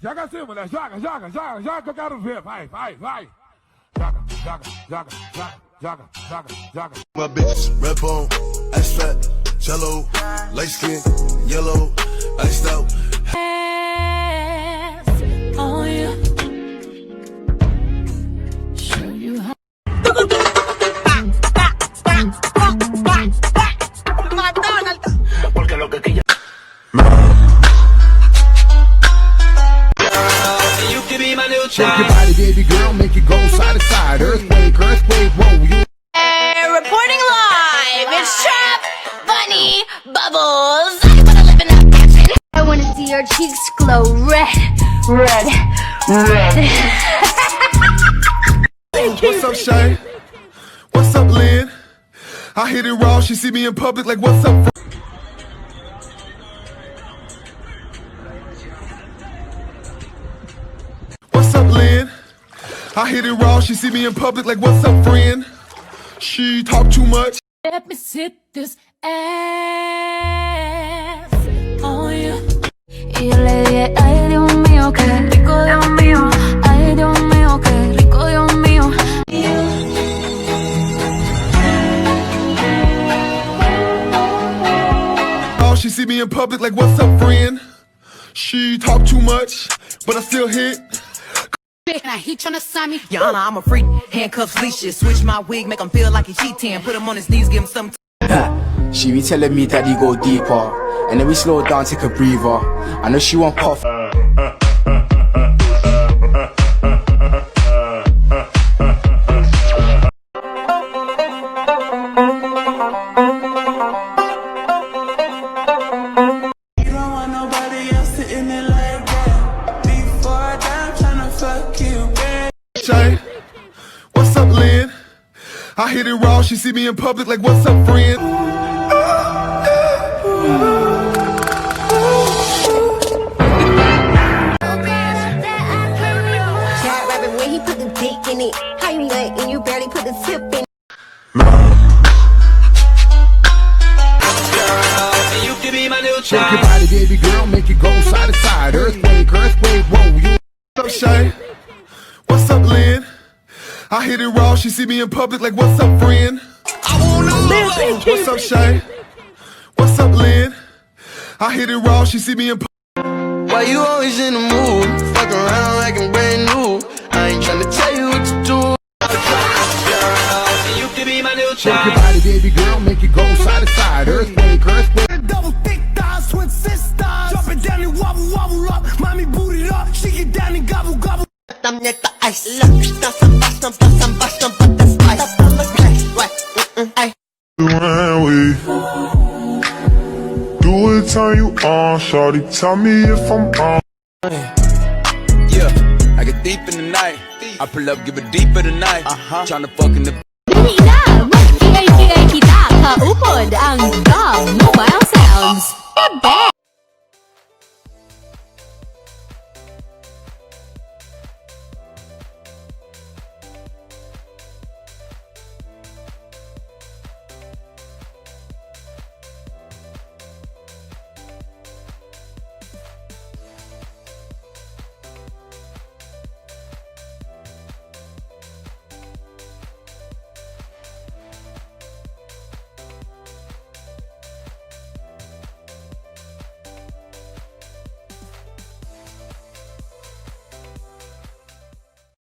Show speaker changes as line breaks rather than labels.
Joga assim, mulher, joga, que eu quero ver, vai. Joga.
My bitch, red bone, ice fat, jello, light skin, yellow, iced out.
On you. Show you how.
Porque lo que you can be my new child.
Shake your body, baby girl, make it go side to side. Earthquake, whoa, you.
Reporting live. It's Trap Bunny Bubbles. I wanna live in that mansion. I wanna see your cheeks glow red.
What's up, Shay? What's up, Lynn? I hit it raw, she see me in public like, what's up? What's up, Lynn? I hit it raw, she see me in public like, what's up, friend? She talk too much.
Let me sit this ass on you. Y yo le dije, ay Dios mío, qué rico Dios mío. Ay Dios mío, qué rico Dios mío.
Oh, she see me in public like, what's up, friend? She talk too much, but I still hit.
Now he tryna sign me. Your Honor, I'm a freak. Handcuffs, leashes. Switch my wig, make him feel like he cheating. Put him on his knees, give him some.
She be telling me that he go deeper, and then we slow down, take a breather. I know she want puff.
What's up, Lynn? I hit it raw, she see me in public like, what's up, friend?
Cat rapping when he put the dick in it. How you nut and you barely put the tip in it.
You can be my new
Shake
child.
your body, baby girl, make it go side to side. Earthquake, whoa, you.
What's up, Shay? What's up, Lynn? I hit it raw, she see me in public like, what's up, friend? What's up, Shay? What's up, Lynn? I hit it raw, she see me in public.
Why you always in the mood? Fuck around like I'm brand new. I ain't tryna tell you what to do.
You can be my new
Shake your
child.
body, baby girl, make it go side to side. Earthquake.
Double thick thighs, twin sisters. Drop it down and wobble up. Mommy boot it up. She get down and gobble.
I'm net the ice. Bust some, but the spice.
When we do it, turn you on, shorty. Tell me if I'm on.
Yeah, I get deep in the night. I pull up, give it deeper tonight. Tryna fuck in the.
Kita kaupod ang mobile sounds. The best.